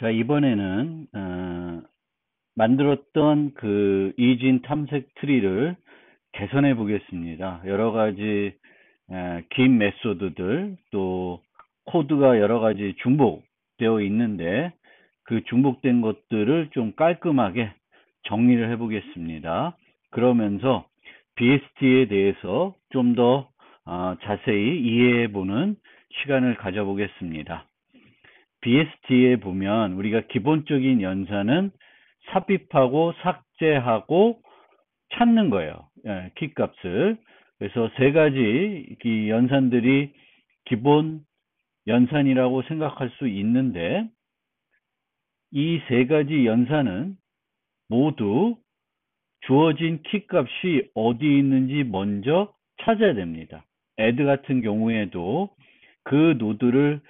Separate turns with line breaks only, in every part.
자, 이번에는 만들었던 그 이진 탐색 트리를 개선해 보겠습니다. 여러 가지 긴 메소드들 또 코드가 여러 가지 중복되어 있는데 그 중복된 것들을 좀 깔끔하게 정리를 해 보겠습니다. 그러면서 BST에 대해서 좀 더 자세히 이해해 보는 시간을 가져 보겠습니다. BST에 보면 우리가 기본적인 연산은 삽입하고 삭제하고 찾는 거예요. 키값을. 그래서 세 가지 이 연산들이 기본 연산이라고 생각할 수 있는데 이 세 가지 연산은 모두 주어진 키값이 어디 있는지 먼저 찾아야 됩니다. add 같은 경우에도 그 노드를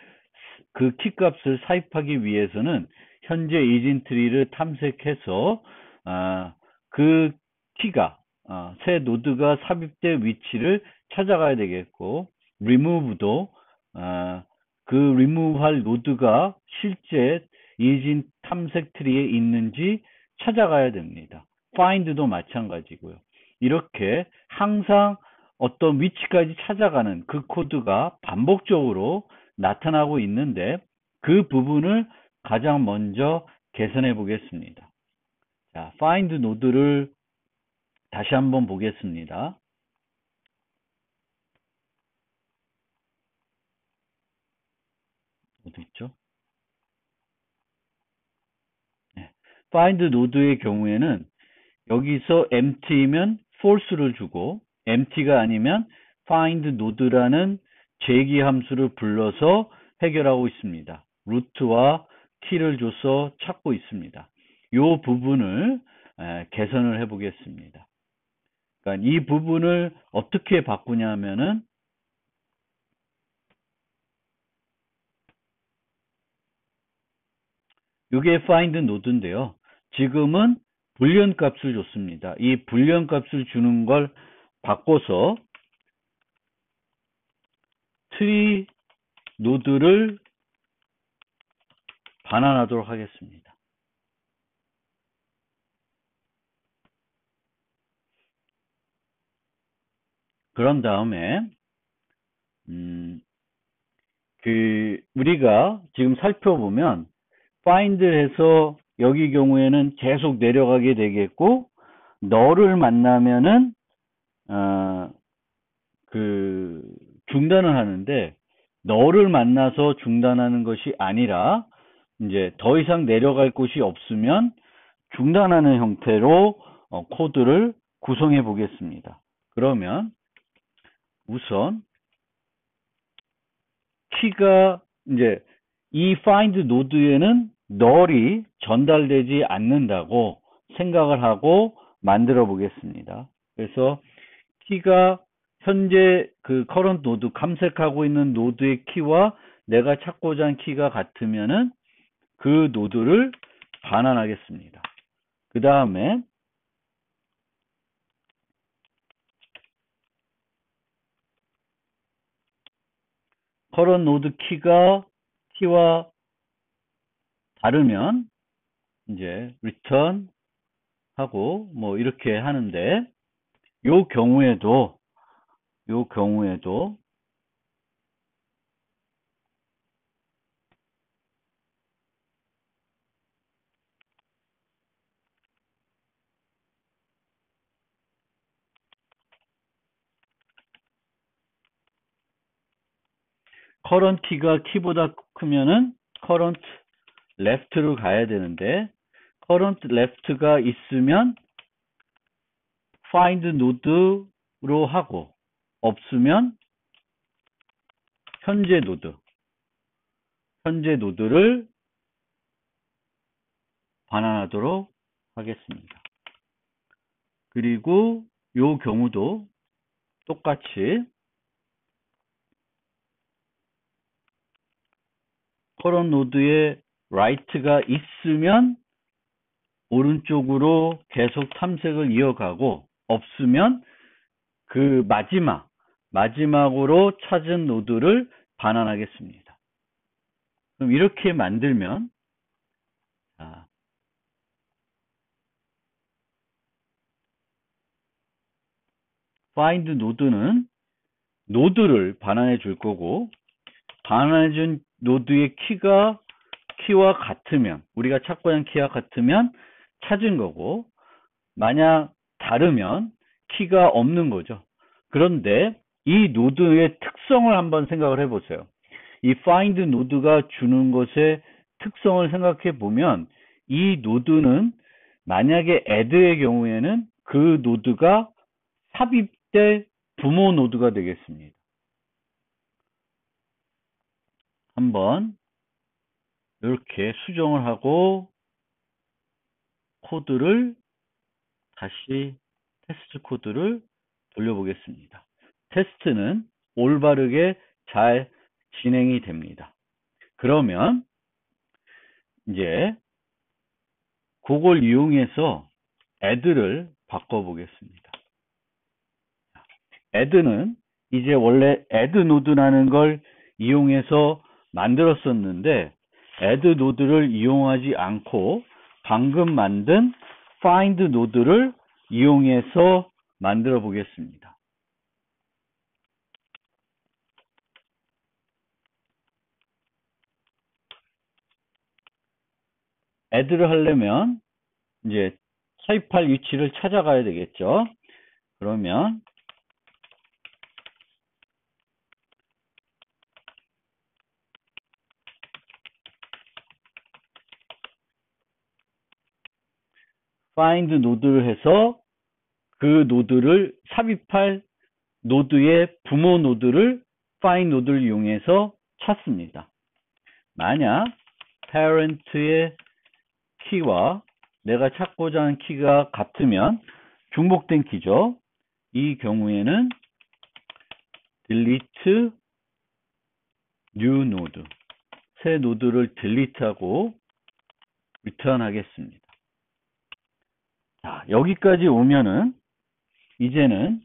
그 키값을 삽입하기 위해서는 현재 이진 트리를 탐색해서 그 키가 새 노드가 삽입된 위치를 찾아가야 되겠고 remove도 그 remove 할 노드가 실제 이진 탐색 트리에 있는지 찾아가야 됩니다. find도 마찬가지고요. 이렇게 항상 어떤 위치까지 찾아가는 그 코드가 반복적으로 나타나고 있는데 그 부분을 가장 먼저 개선해 보겠습니다. 자, find 노드를 다시 한번 보겠습니다. 어디 있죠? 네. find 노드의 경우에는 여기서 empty면 false를 주고 empty가 아니면 find 노드라는 제기 함수를 불러서 해결하고 있습니다. 루트와 키를 줘서 찾고 있습니다. 이 부분을 개선을 해 보겠습니다. 그러니까 이 부분을 어떻게 바꾸냐 하면은 이게 find 노드인데요. 지금은 불리언 값을 줬습니다. 이 불리언 값을 주는 걸 바꿔서 트리 노드를 반환하도록 하겠습니다. 그런 다음에 우리가 지금 살펴보면 find해서 여기 경우에는 계속 내려가게 되겠고 너를 만나면은 중단을 하는데 너를 만나서 중단하는 것이 아니라 이제 더 이상 내려갈 곳이 없으면 중단하는 형태로 코드를 구성해 보겠습니다. 그러면 우선 키가 이제 이 find 노드에는 null이 전달되지 않는다고 생각을 하고 만들어 보겠습니다. 그래서 키가 현재 그 current 노드 탐색하고 있는 노드의 키와 내가 찾고자 하는 키가 같으면은 그 노드를 반환하겠습니다. 그 다음에 current 노드 키와 다르면 이제 return 하고 뭐 이렇게 하는데 요 경우에도 current 키가 키보다 크면은 current left로 가야 되는데 current left가 있으면 find 노드로 하고 없으면 현재 노드를 반환하도록 하겠습니다. 그리고 요 경우도 똑같이 current 노드에 right가 있으면 오른쪽으로 계속 탐색을 이어가고 없으면 그 마지막으로 찾은 노드를 반환하겠습니다. 그럼 이렇게 만들면 자, find 노드는 노드를 반환해 줄 거고, 반환해 준 노드의 키와 같으면, 우리가 찾고자 하는 키와 같으면 찾은 거고, 만약 다르면 키가 없는 거죠. 그런데 이 노드의 특성을 한번 생각을 해보세요. 이 find 노드가 주는 것의 특성을 생각해 보면, 이 노드는 만약에 add의 경우에는 그 노드가 삽입될 부모 노드가 되겠습니다. 한번 이렇게 수정을 하고 코드를 다시 테스트 코드를 돌려보겠습니다. 테스트는 올바르게 잘 진행이 됩니다. 그러면 이제 그걸 이용해서 add를 바꿔보겠습니다. add는 이제 원래 add 노드라는 걸 이용해서 만들었었는데, add 노드를 이용하지 않고 방금 만든 find 노드를 이용해서 만들어 보겠습니다. add를 하려면 이제 삽입할 위치를 찾아가야 되겠죠. 그러면 find 노드를 해서 그 노드를 삽입할 노드의 부모 노드를 find 노드를 이용해서 찾습니다. 만약 parent의 키와 내가 찾고자 하는 키가 같으면 중복된 키죠. 이 경우에는 delete new node, 새 노드를 delete하고 return 하겠습니다. 자, 여기까지 오면은 이제는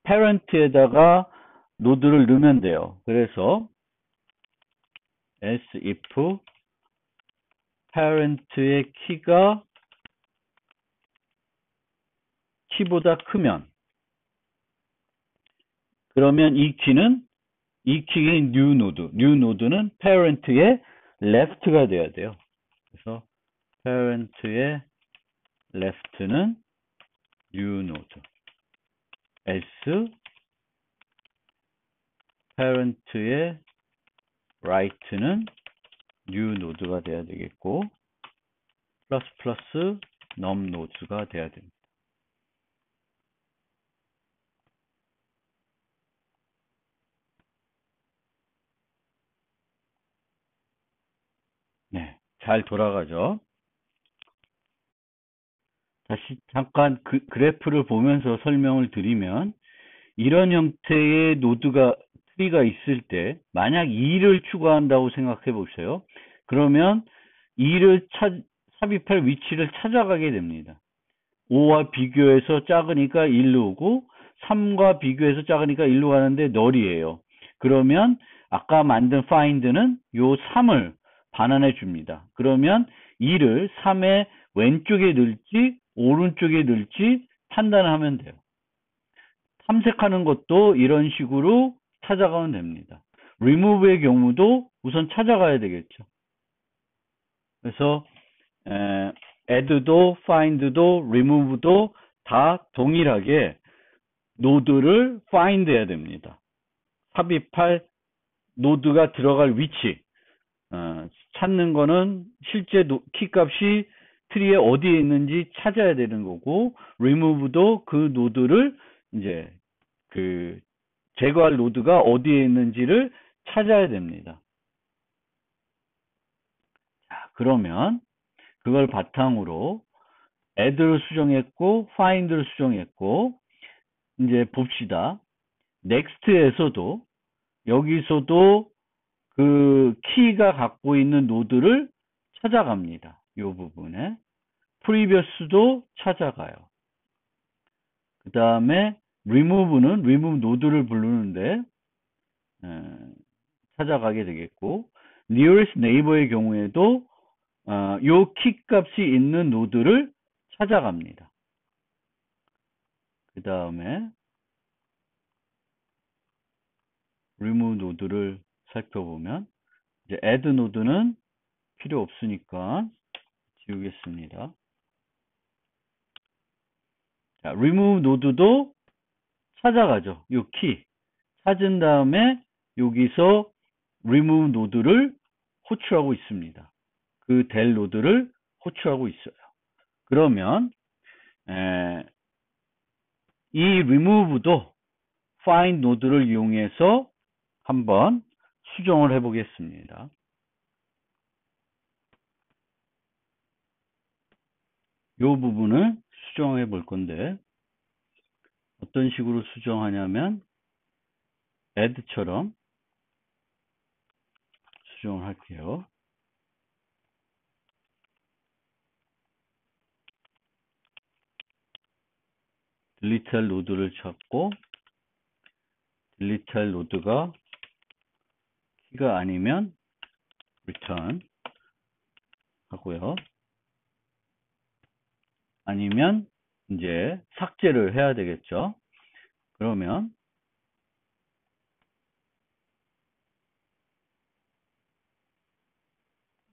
parent에다가 노드를 넣으면 돼요. 그래서 else if parent의 키가 키보다 크면, 그러면 이 키는 new node는 parent의 left가 돼야 돼요. 그래서 parent의 left는 new node, else parent의 right는 new node가 돼야 되겠고, 플러스 num nodes가 돼야 됩니다. 네, 잘 돌아가죠. 다시 잠깐 그래프를 보면서 설명을 드리면, 이런 형태의 트리가 있을 때 만약 2를 추가한다고 생각해 보세요. 그러면 2를 삽입할 위치를 찾아가게 됩니다. 5와 비교해서 작으니까 1로 오고, 3과 비교해서 작으니까 1로 가는데 널이에요. 그러면 아까 만든 find는 요 3을 반환해 줍니다. 그러면 2를 3의 왼쪽에 넣을지 오른쪽에 넣을지 판단을 하면 돼요. 탐색하는 것도 이런 식으로 찾아가면 됩니다. remove의 경우도 우선 찾아가야 되겠죠. 그래서 add도 find도 remove도 다 동일하게 노드를 find 해야 됩니다. 삽입할 노드가 들어갈 위치, 찾는 거는 실제 키값이 트리에 어디에 있는지 찾아야 되는 거고, remove도 그 노드를 이제 제거할 노드가 어디에 있는지를 찾아야 됩니다. 자, 그러면 그걸 바탕으로 add를 수정했고 find를 수정했고, 이제 봅시다. next에서도 여기서도 그 키가 갖고 있는 노드를 찾아갑니다. 이 부분에 previous도 찾아가요. 그 다음에 remove는 remove 노드를 부르는데 찾아가게 되겠고, nearest neighbor의 경우에도 요 키 값이 있는 노드를 찾아갑니다. 그 다음에 remove 노드를 살펴보면 이제 add 노드는 필요 없으니까 지우겠습니다. 자, remove 노드도 찾아가죠. 요 키 찾은 다음에 여기서 remove 노드를 호출하고 있습니다. 그 del 노드를 호출하고 있어요. 그러면 이 remove도 find 노드를 이용해서 한번 수정을 해 보겠습니다. 이 부분을 수정해 볼 건데 어떤 식으로 수정하냐면 add처럼 수정을 할게요. delete 할 노드를 찾고 delete 할 노드가 키가 아니면 return 하고요. 아니면 이제 삭제를 해야 되겠죠. 그러면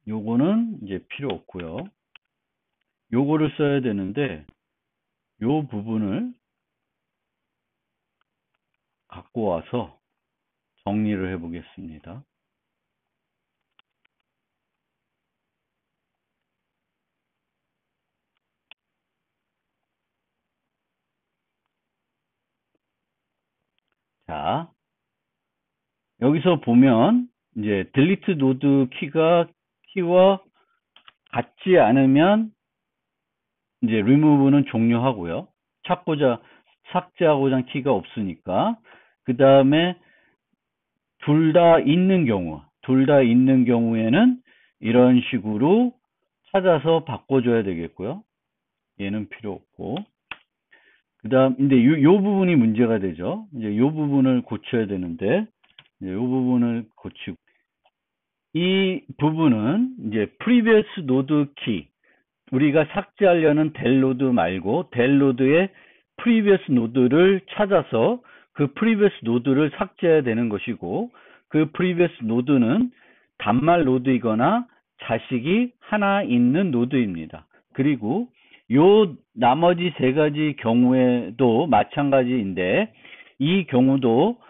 요거는 이제 필요 없고요. 요거를 써야 되는데 요 부분을 갖고 와서 정리를 해 보겠습니다. 자, 여기서 보면 이제 delete 노드 키와 같지 않으면 이제 remove는 종료하고요. 삭제하고자 한 키가 없으니까. 그 다음에 둘 다 있는 경우에는 이런 식으로 찾아서 바꿔줘야 되겠고요. 얘는 필요 없고. 그 다음, 근데 요 부분이 문제가 되죠. 이제 요 부분을 고쳐야 되는데, 이제 요 부분을 고치고, 이 부분은 이제 previous node key, 우리가 삭제하려는 del 노드 말고 del 노드의 previous node를 찾아서 그 previous node를 삭제해야 되는 것이고, 그 previous node는 단말 노드이거나 자식이 하나 있는 노드입니다. 그리고 요 나머지 세 가지 경우에도 마찬가지인데, 이 경우도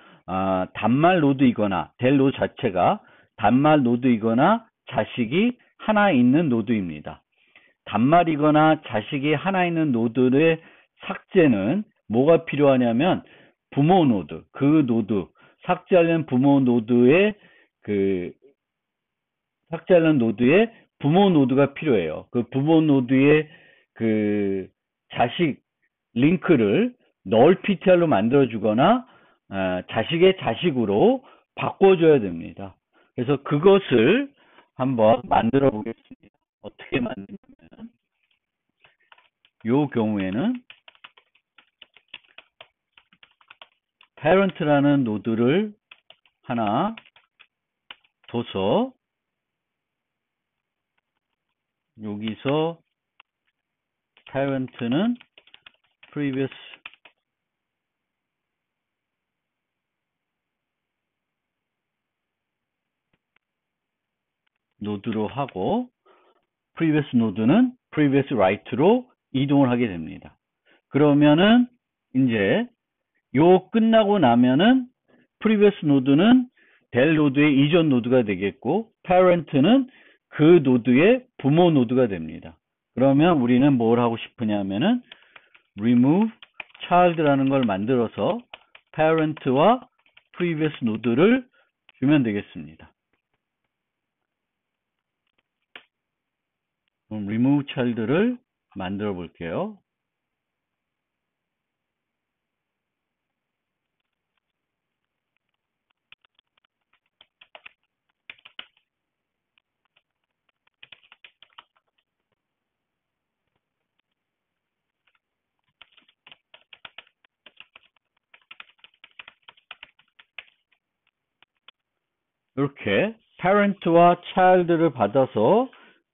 단말 노드이거나 del 노드 자체가 단말 노드이거나 자식이 하나 있는 노드입니다. 단말이거나 자식이 하나 있는 노드의 삭제는 뭐가 필요하냐면 부모 노드, 그 노드, 삭제하려는 부모 노드의 삭제하려는 노드의 부모 노드가 필요해요. 그 부모 노드의 그 자식 링크를 null ptr로 만들어주거나 자식의 자식으로 바꿔줘야 됩니다. 그래서 그것을 한번 만들어 보겠습니다. 어떻게 만드냐면 이 경우에는 parent라는 노드를 하나 둬서 여기서 parent는 previous 노드로 하고 previous 노드는 previous right로 이동을 하게 됩니다. 그러면은 이제 요 끝나고 나면은 previous 노드는 del 노드의 이전 노드가 되겠고 parent는 그 노드의 부모 노드가 됩니다. 그러면 우리는 뭘 하고 싶으냐면은 remove child라는 걸 만들어서 parent와 previous 노드를 주면 되겠습니다. 그럼 remove child를 만들어 볼게요. 이렇게 parent와 child를 받아서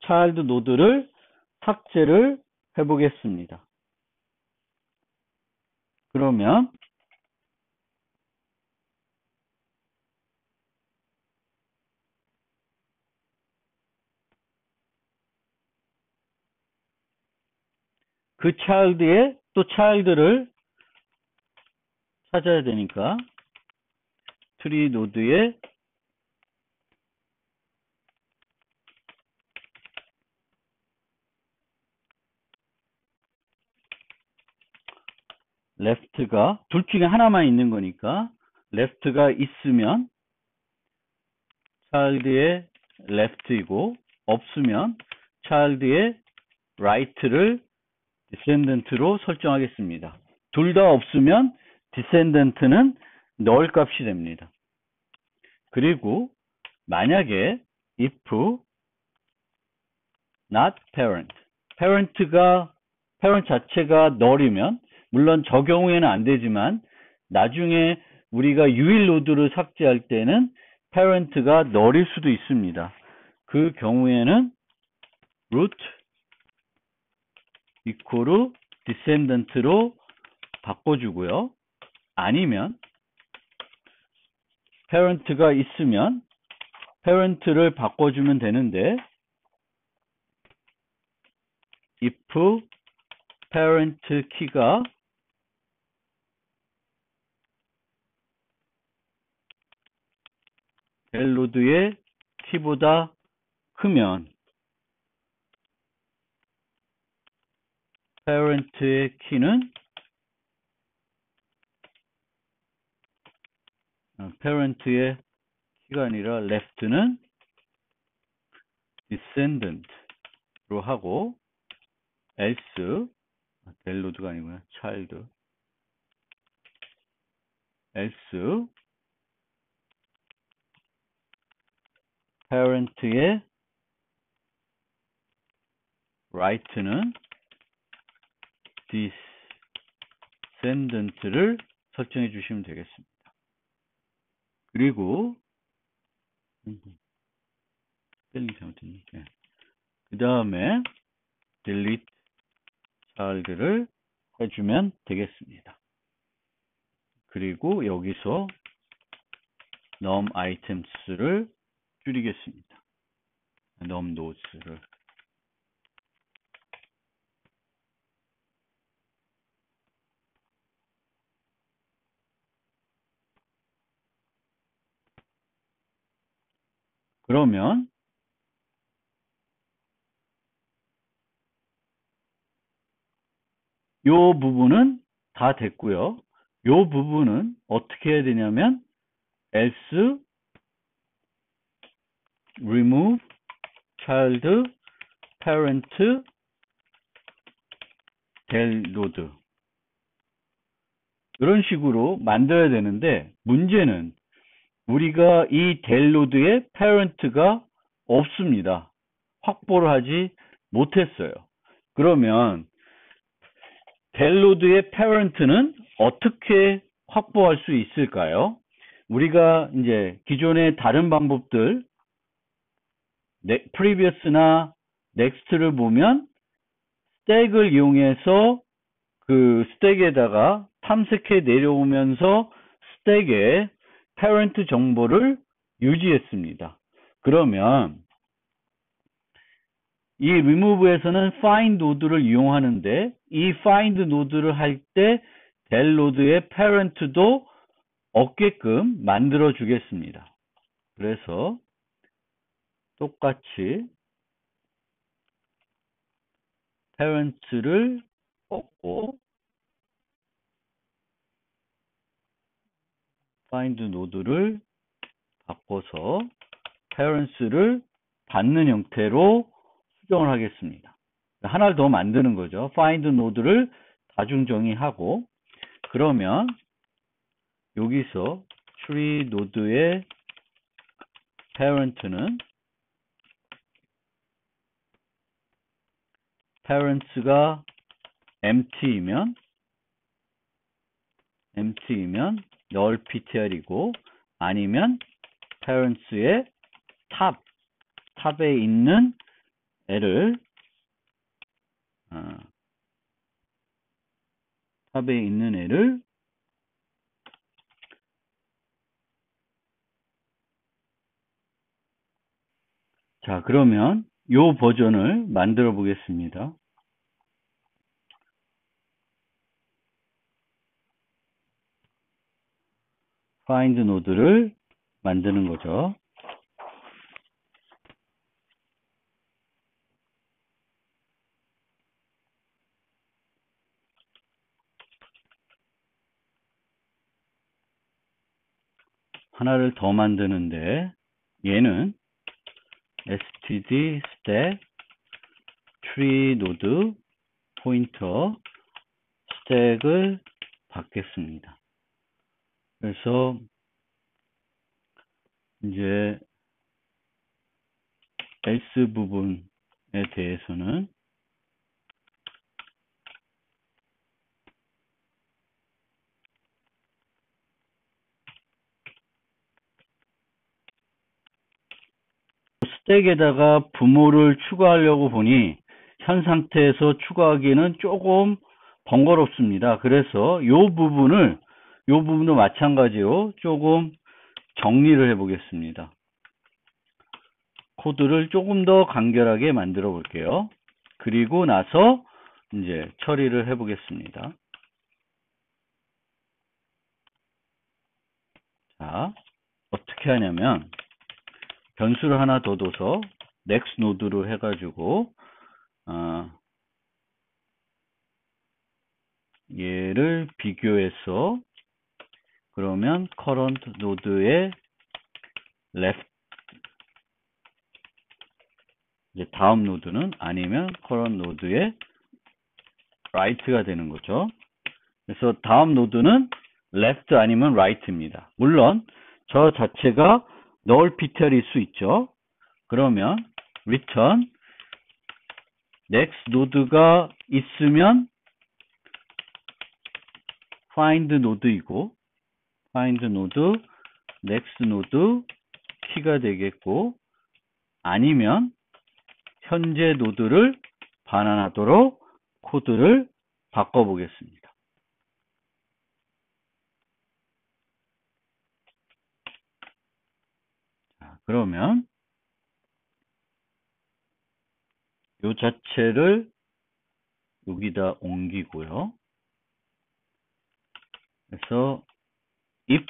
차일드 노드를 삭제를 해보겠습니다. 그러면 그 차일드에 또 차일드를 찾아야 되니까 트리 노드에 left가 둘 중에 하나만 있는 거니까 left가 있으면 child의 left이고 없으면 child의 right를 descendant로 설정하겠습니다. 둘 다 없으면 descendant는 null 값이 됩니다. 그리고 만약에 if not parent, parent 자체가 null이면 물론 저 경우에는 안 되지만 나중에 우리가 유일 노드를 삭제할 때는 parent가 null일 수도 있습니다. 그 경우에는 root equal descendant로 바꿔주고요. 아니면 parent가 있으면 parent를 바꿔주면 되는데 if parent 키가 델로드의 키보다 크면 parent의 키는 parent의 키가 아니라 left는 descendant로 하고 else 델로드가 아니구나 child else parent의 right는 descendant를 설정해 주시면 되겠습니다. 그리고 스펠링 잘못했네. 네. 그 다음에 delete child를 해주면 되겠습니다. 그리고 여기서 num items를 줄이겠습니다. num nodes를. 그러면 요 부분은 다 됐고요. 요 부분은 어떻게 해야 되냐면 else remove child parent del node 이런 식으로 만들어야 되는데 문제는 우리가 이 del node에 parent가 없습니다. 확보를 하지 못했어요. 그러면 del node의 parent는 어떻게 확보할 수 있을까요? 우리가 이제 기존의 다른 방법들 previous나 next를 보면 스택을 이용해서 그 스택에다가 탐색해 내려오면서 스택에 parent 정보를 유지했습니다. 그러면 이 remove에서는 find node를 이용하는데 이 find node를 할 때 del node의 parent도 없게끔 만들어 주겠습니다. 그래서 똑같이 parent를 뽑고 find node를 바꿔서 parents를 받는 형태로 수정을 하겠습니다. 하나를 더 만드는 거죠. find node를 다중 정의하고 그러면 여기서 tree node의 parent는 parents가 empty이면 null ptr이고 아니면 parents의 탑에 있는 애를 탑에 있는 애를 자, 그러면 요 버전을 만들어 보겠습니다. find 노드를 만드는 거죠. 하나를 더 만드는데 얘는 std stack tree 노드 포인터 스택을 받겠습니다. 그래서 이제 else 부분에 대해서는 스택에다가 부모를 추가하려고 보니 현 상태에서 추가하기는 조금 번거롭습니다. 그래서 요 부분도 마찬가지로 조금 정리를 해 보겠습니다. 코드를 조금 더 간결하게 만들어 볼게요. 그리고 나서 이제 처리를 해 보겠습니다. 자, 어떻게 하냐면 변수를 하나 더 둬서 next 노드로 해가지고 얘를 비교해서 그러면 current 노드의 left 이제 다음 노드는 아니면 current 노드의 right가 되는 거죠. 그래서 다음 노드는 left 아니면 right입니다. 물론 저 자체가 null ptr일 수 있죠. 그러면 return next 노드가 있으면 find 노드이고 find 노드 next 노드 키가 되겠고 아니면 현재 노드를 반환하도록 코드를 바꿔보겠습니다. 자, 그러면 요 자체를 여기다 옮기고요. 그래서 if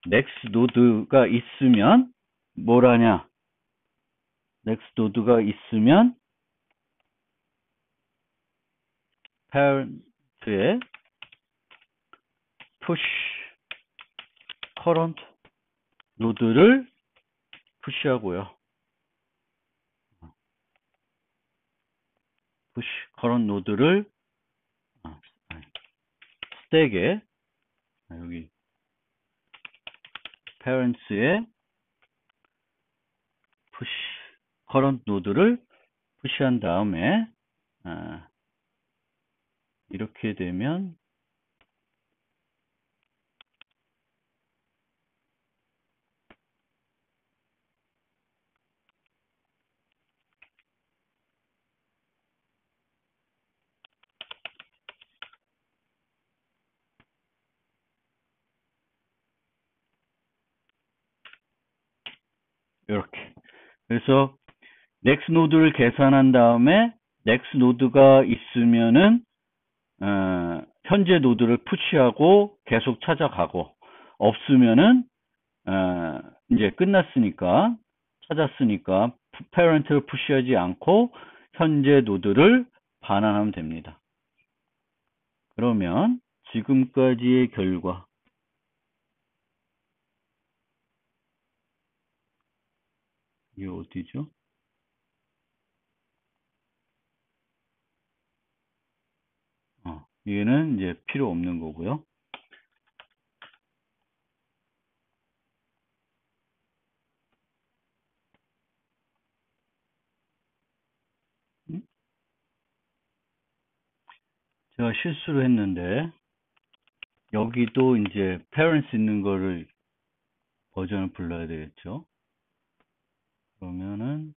next 노드가 있으면 뭘 하냐? next 노드가 있으면 parent의 push current 노드를 푸시하고요. push current 노드를 스택에 여기 parents의 push current 노드를 푸시한 다음에 이렇게 되면 이렇게 그래서 next 노드를 계산한 다음에 next 노드가 있으면은 현재 노드를 푸시하고 계속 찾아가고 없으면은 이제 끝났으니까 찾았으니까 parent를 푸시하지 않고 현재 노드를 반환하면 됩니다. 그러면 지금까지의 결과 이게 어디죠? 얘는 이제 필요 없는 거고요. 제가 실수를 했는데 여기도 이제 parents 있는 거를 버전을 불러야 되겠죠. 그러면은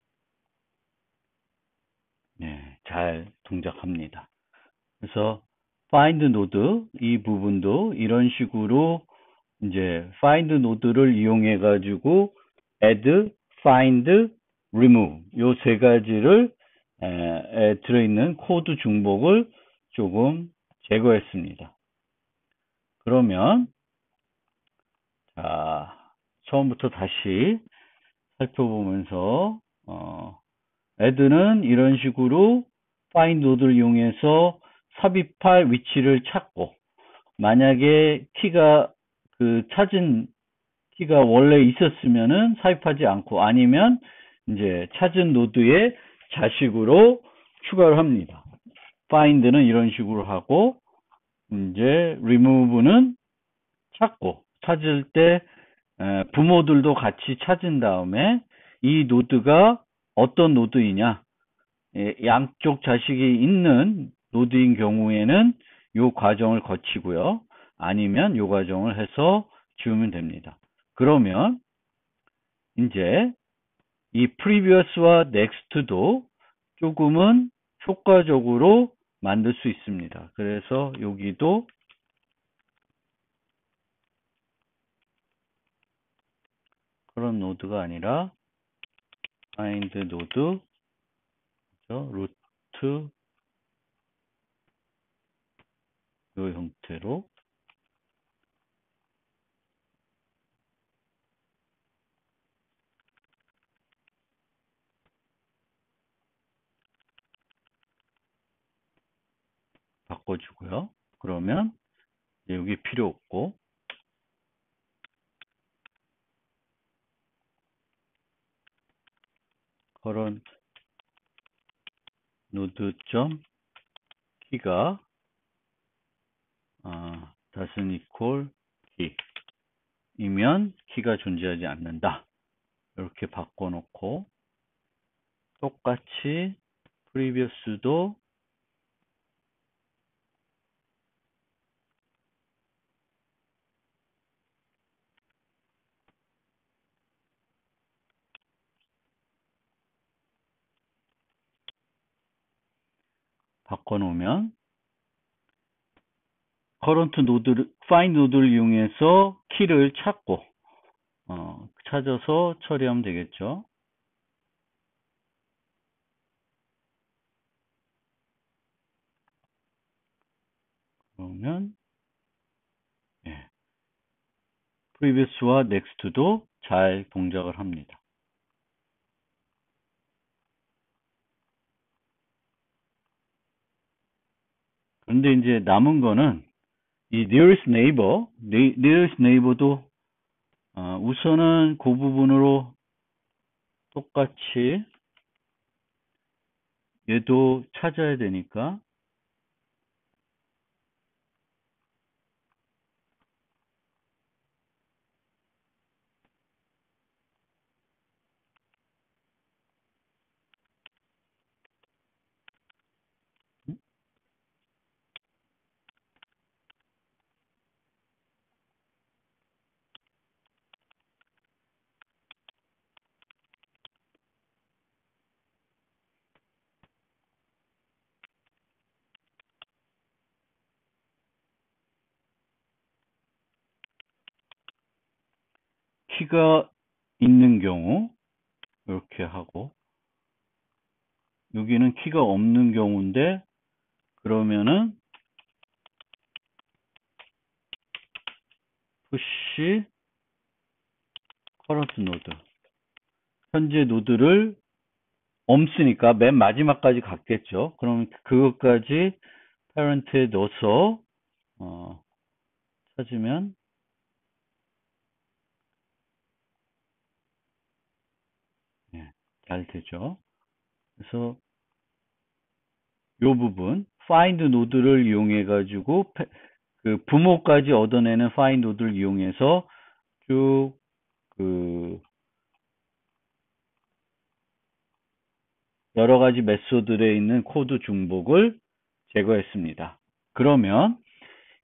잘 동작합니다. 그래서 find node 이 부분도 이런 식으로 이제 find node를 이용해 가지고 add, find, remove 요 세 가지를 들어있는 코드 중복을 조금 제거했습니다. 그러면 자, 처음부터 다시 살펴보면서 add는 이런 식으로 find node를 이용해서 삽입할 위치를 찾고 만약에 키가 찾은 키가 원래 있었으면은 삽입하지 않고 아니면 이제 찾은 노드에 자식으로 추가를 합니다. find는 이런 식으로 하고 이제 remove는 찾고 찾을 때 부모들도 같이 찾은 다음에 이 노드가 어떤 노드이냐 양쪽 자식이 있는 노드인 경우에는 이 과정을 거치고요. 아니면 이 과정을 해서 지우면 됩니다. 그러면 이제 이 previous와 next도 조금은 효과적으로 만들 수 있습니다. 그래서 여기도 그런 노드가 아니라 find 노드 루트 이 형태로 바꿔주고요. 그러면 여기 필요 없고 current 노드 점 키가 doesn't equal key 이면 키가 존재하지 않는다. 이렇게 바꿔놓고 똑같이 previous도 바꿔놓으면 current 노드를 find 노드를 이용해서 키를 찾고 찾아서 처리하면 되겠죠. 그러면 previous와 next도 잘 동작을 합니다. 그런데 이제 남은 거는 이 nearest neighbor도 우선은 그 부분으로 똑같이 얘도 찾아야 되니까 키가 있는 경우 이렇게 하고 여기는 키가 없는 경우인데 그러면은 push current node 현재 노드를 없으니까 맨 마지막까지 갔겠죠. 그럼 그것까지 parent에 넣어서 찾으면 잘 되죠. 그래서 이 부분 find 노드를 이용해 가지고 그 부모까지 얻어내는 find 노드를 이용해서 쭉 여러 가지 메소드에 있는 코드 중복을 제거했습니다. 그러면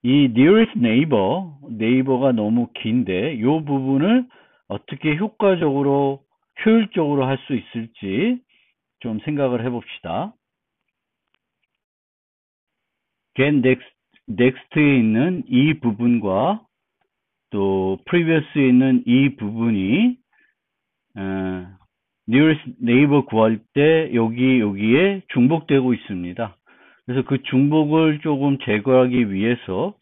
이 nearest 네이버가 너무 긴데 이 부분을 어떻게 효율적으로 할 수 있을지 좀 생각을 해봅시다. next에 있는 이 부분과 또 previous에 있는 이 부분이 nearest neighbor 구할 때 여기에 중복되고 있습니다. 그래서 그 중복을 조금 제거하기 위해서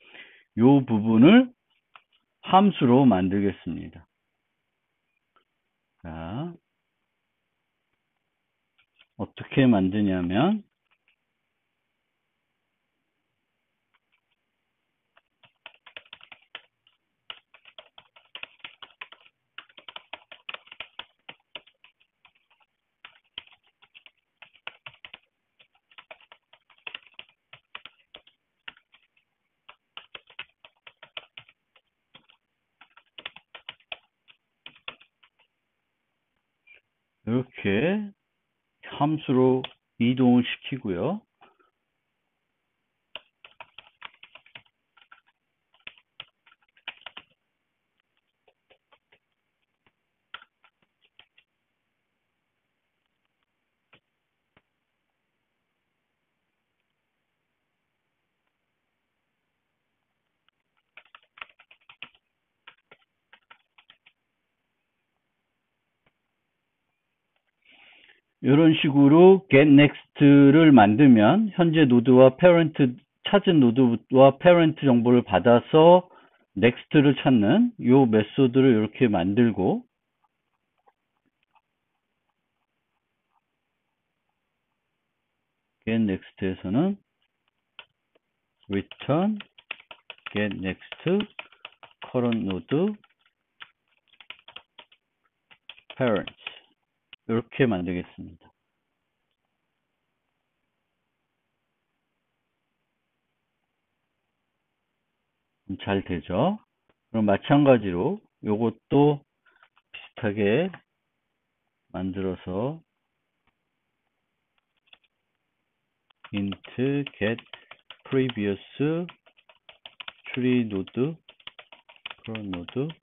이 부분을 함수로 만들겠습니다. 자, 어떻게 만드냐면 이렇게 함수로 이동을 시키고요. 이런 식으로 getNext를 만들면 현재 노드와 parent 찾은 노드와 parent 정보를 받아서 next를 찾는 이 메소드를 이렇게 만들고 getNext에서는 return getNext current node parents 이렇게 만들겠습니다. 잘 되죠? 그럼 마찬가지로 이것도 비슷하게 만들어서 int get previous tree node current node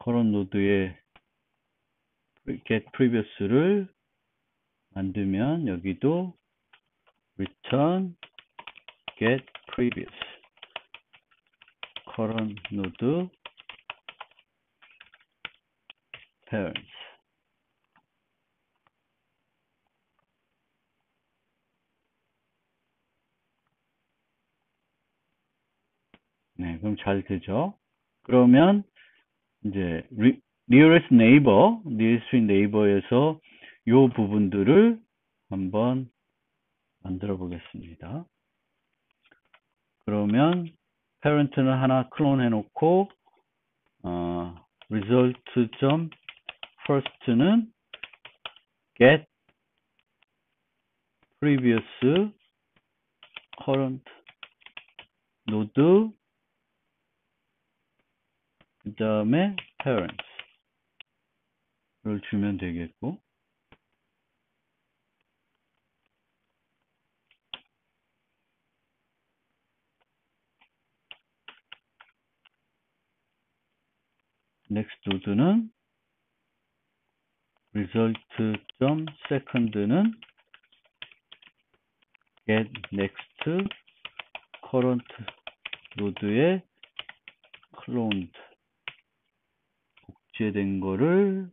current node에 get previous를 만들면 여기도 return get previous current node parents 네, 그럼 잘 되죠? 그러면 이제 nearest neighbor에서 이 부분들을 한번 만들어 보겠습니다. 그러면 parent는 하나 클론 해놓고 result.first는 get previous current node 그 다음에 parents를 주면 되겠고 next node는 result.second는 get next current node에 cloned 복제된 거를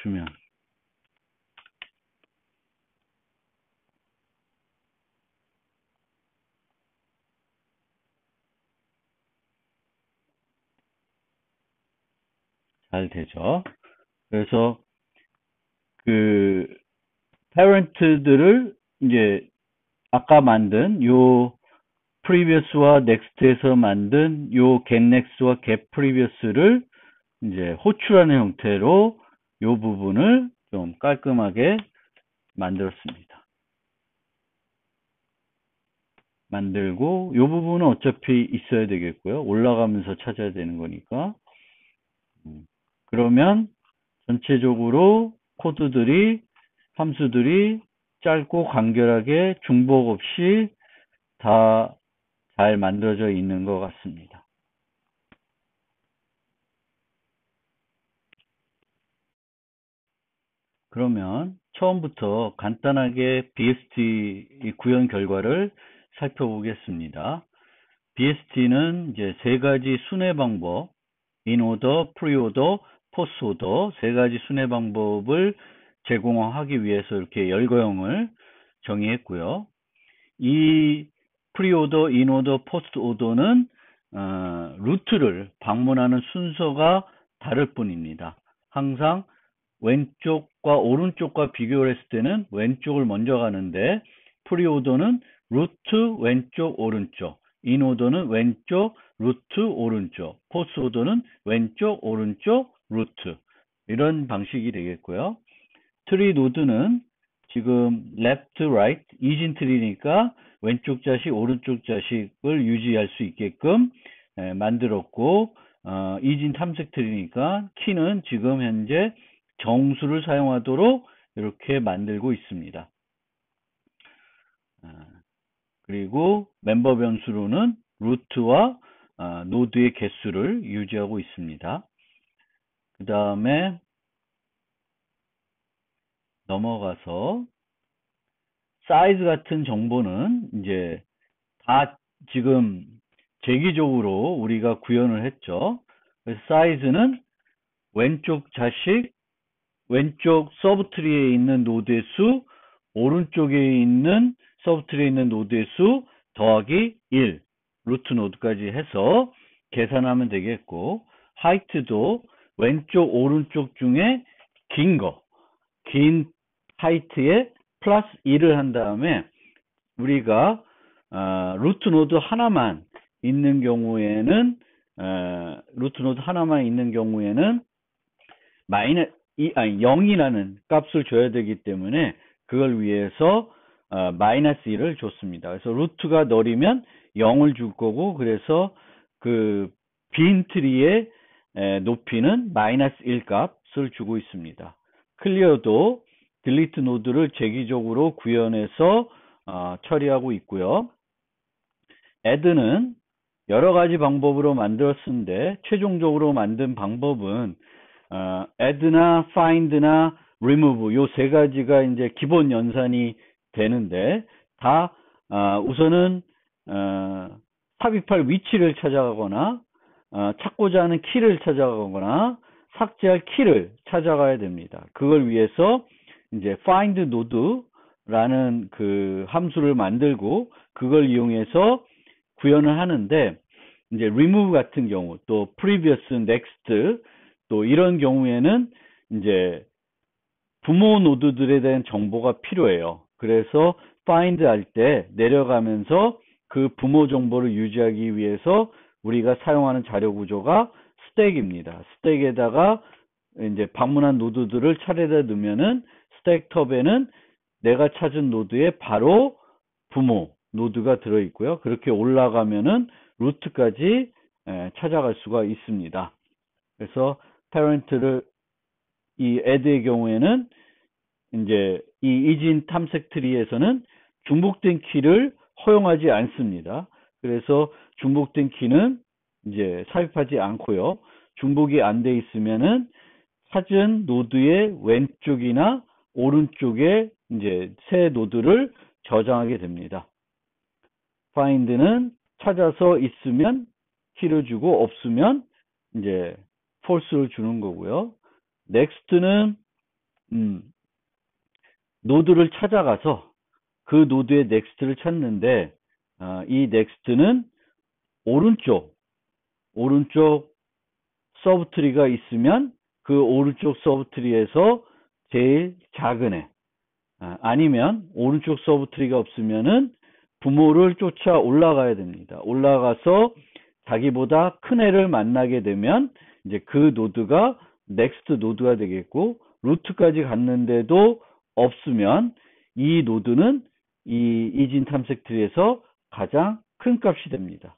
주면 잘 되죠. 그래서 그 parent들을 이제 아까 만든 요 previous와 next에서 만든 요 getNext와 getPrevious를 이제 호출하는 형태로 요 부분을 좀 깔끔하게 만들었습니다. 만들고 요 부분은 어차피 있어야 되겠고요. 올라가면서 찾아야 되는 거니까 그러면 전체적으로 코드들이, 함수들이 짧고 간결하게 중복 없이 다 잘 만들어져 있는 것 같습니다. 그러면 처음부터 간단하게 BST 구현 결과를 살펴보겠습니다. BST는 이제 세 가지 순회 방법, 인오더, 프리오더, 포스오더 세 가지 순회 방법을 제공하기 위해서 이렇게 열거형을 정의했고요. 이 프리오더, 인오더, 포스오더는 루트를 방문하는 순서가 다를 뿐입니다. 항상 왼쪽과 오른쪽과 비교를 했을 때는 왼쪽을 먼저 가는데 프리오더는 루트 왼쪽 오른쪽, 인오더는 왼쪽 루트 오른쪽, 포스오더는 왼쪽 오른쪽 루트 이런 방식이 되겠고요. 트리 노드는 지금 left, right, 이진 트리니까 왼쪽 자식, 오른쪽 자식을 유지할 수 있게끔 만들었고 이진 탐색 트리니까 키는 지금 현재 정수를 사용하도록 이렇게 만들고 있습니다. 그리고 멤버 변수로는 루트와 노드의 개수를 유지하고 있습니다. 그 다음에 넘어가서 사이즈 같은 정보는 이제 다 지금 재기적으로 우리가 구현을 했죠. 그래서 사이즈는 왼쪽 자식, 왼쪽 서브트리에 있는 노드의 수, 오른쪽에 있는 서브트리에 있는 노드의 수 더하기 1, 루트 노드까지 해서 계산하면 되겠고, 하이트도 왼쪽, 오른쪽 중에 긴 하이트에 플러스 1을 한 다음에 우리가 루트 노드 하나만 있는 경우에는 루트 노드 하나만 있는 경우에는 0이라는 값을 줘야 되기 때문에 그걸 위해서 마이너스 1을 줬습니다. 그래서 루트가 널이면 0을 줄 거고, 그래서 그 빈 트리의 높이는 마이너스 1 값을 주고 있습니다. 클리어도 딜리트 노드를 재기적으로 구현해서 처리하고 있고요. add는 여러 가지 방법으로 만들었는데 최종적으로 만든 방법은 add나 find나 remove 요 세 가지가 이제 기본 연산이 되는데 다 우선은 삽입할 위치를 찾아가거나 찾고자 하는 키를 찾아가거나 삭제할 키를 찾아가야 됩니다. 그걸 위해서 이제 find node라는 그 함수를 만들고 그걸 이용해서 구현을 하는데, 이제 remove 같은 경우, 또 previous, next, 또 이런 경우에는 이제 부모 노드들에 대한 정보가 필요해요. 그래서 find 할 때 내려가면서 그 부모 정보를 유지하기 위해서 우리가 사용하는 자료 구조가 스택입니다. 스택에다가 이제 방문한 노드들을 차례대 넣으면은 스택 톱에는 내가 찾은 노드에 바로 부모 노드가 들어있고요. 그렇게 올라가면은 루트까지 찾아갈 수가 있습니다. 그래서 parent를 이 add의 경우에는 이제 이 이진 탐색 트리에서는 중복된 키를 허용하지 않습니다. 그래서 중복된 키는 이제 삽입하지 않고요. 중복이 안 돼 있으면은 찾은 노드의 왼쪽이나 오른쪽에 이제 새 노드를 저장하게 됩니다. find는 찾아서 있으면 키를 주고 없으면 이제 false를 주는 거고요. next는 노드를 찾아가서 그 노드의 next를 찾는데 이 next는 오른쪽 서브트리가 있으면 그 오른쪽 서브트리에서 제일 작은 애, 아니면 오른쪽 서브트리가 없으면은 부모를 쫓아 올라가야 됩니다. 올라가서 자기보다 큰 애를 만나게 되면 이제 그 노드가 넥스트 노드가 되겠고, 루트까지 갔는데도 없으면 이 노드는 이 이진 탐색 트리에서 가장 큰 값이 됩니다.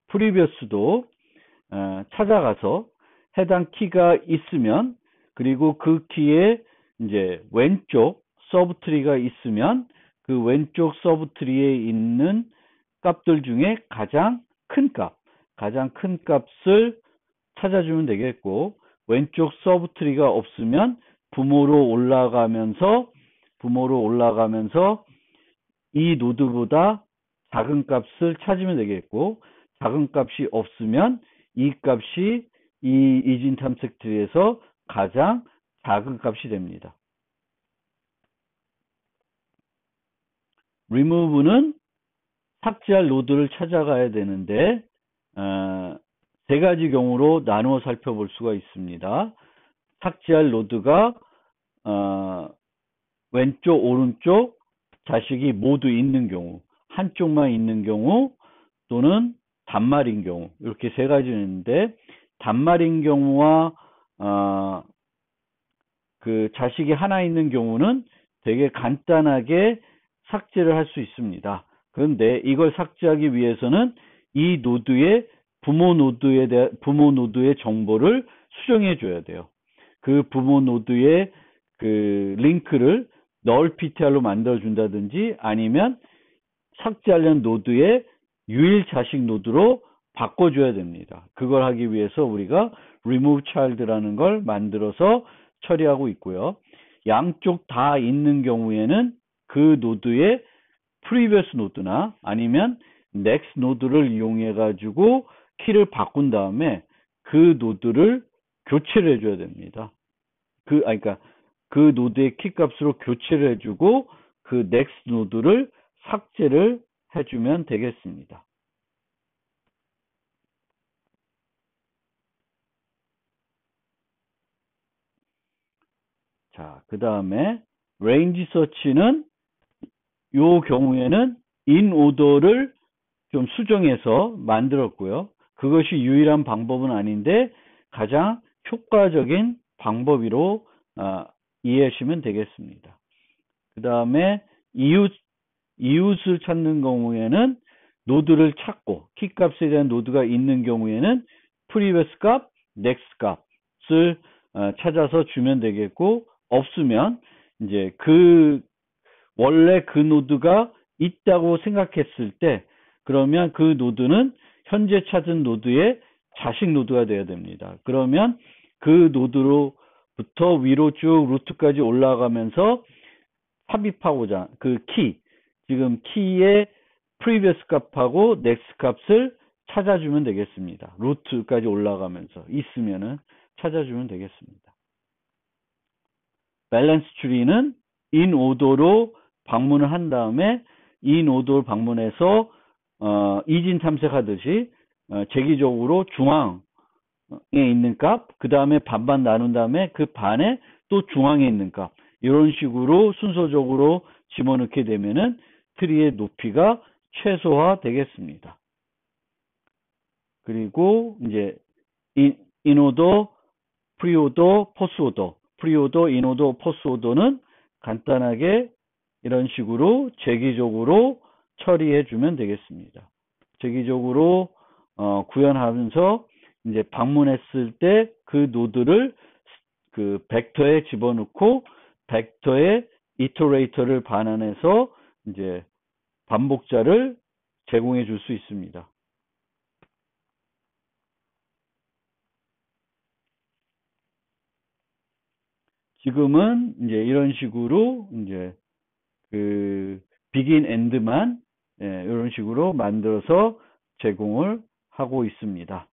프리비어스도 찾아가서 해당 키가 있으면, 그리고 그 키에 이제 왼쪽 서브트리가 있으면 그 왼쪽 서브트리에 있는 값들 중에 가장 큰 값을 찾아주면 되겠고, 왼쪽 서브트리가 없으면 부모로 올라가면서 이 노드보다 작은 값을 찾으면 되겠고, 작은 값이 없으면 이 값이 이 이진 탐색 트리에서 가장 작은 값이 됩니다. remove는 삭제할 노드를 찾아가야 되는데 세 가지 경우로 나누어 살펴볼 수가 있습니다. 삭제할 노드가 왼쪽, 오른쪽 자식이 모두 있는 경우, 한쪽만 있는 경우, 또는 단말인 경우, 이렇게 세 가지가 있는데, 단말인 경우와 그 자식이 하나 있는 경우는 되게 간단하게 삭제를 할 수 있습니다. 그런데 이걸 삭제하기 위해서는 이 노드의 부모 노드의 정보를 수정해 줘야 돼요. 그 부모 노드의 그 링크를 null ptr로 만들어 준다든지, 아니면 삭제하려는 노드의 유일 자식 노드로 바꿔줘야 됩니다. 그걸 하기 위해서 우리가 remove child라는 걸 만들어서 처리하고 있고요. 양쪽 다 있는 경우에는 그 노드의 previous 노드나 아니면 next 노드를 이용해 가지고 키를 바꾼 다음에 그 노드를 교체를 해줘야 됩니다. 그러니까 그 노드의 키 값으로 교체를 해주고 그 next 노드를 삭제를 해주면 되겠습니다. 자, 그 다음에 range search는 요 경우에는 in order를 좀 수정해서 만들었고요. 그것이 유일한 방법은 아닌데 가장 효과적인 방법으로 이해하시면 되겠습니다. 그 다음에 이웃을 찾는 경우에는 노드를 찾고 키값에 대한 노드가 있는 경우에는 previous 값, next 값을 찾아서 주면 되겠고, 없으면 이제 원래 그 노드가 있다고 생각했을 때, 그러면 그 노드는 현재 찾은 노드의 자식 노드가 돼야 됩니다. 그러면 그 노드로부터 위로 쭉 루트까지 올라가면서 삽입하고자 지금 키의 previous 값하고 next 값을 찾아주면 되겠습니다. 루트까지 올라가면서 있으면은 찾아주면 되겠습니다. 밸런스 트리는 in order로 방문을 한 다음에 in order 방문해서 이진 탐색하듯이 재기적으로 중앙에 있는 값, 그 다음에 반반 나눈 다음에 그 반에 또 중앙에 있는 값, 이런 식으로 순서적으로 집어넣게 되면은 트리의 높이가 최소화 되겠습니다. 그리고 이제 인오더, 프리오더, 포스오더, 프리오더, 인오더, 포스오더는 간단하게 이런 식으로 재기적으로 처리해 주면 되겠습니다. 재기적으로 구현하면서 이제 방문했을 때 그 노드를 그 벡터에 집어넣고 벡터의 이터레이터를 반환해서 이제 반복자를 제공해 줄 수 있습니다. 지금은 이제 이런 식으로 이제 그 begin end만 이런 식으로 만들어서 제공을 하고 있습니다.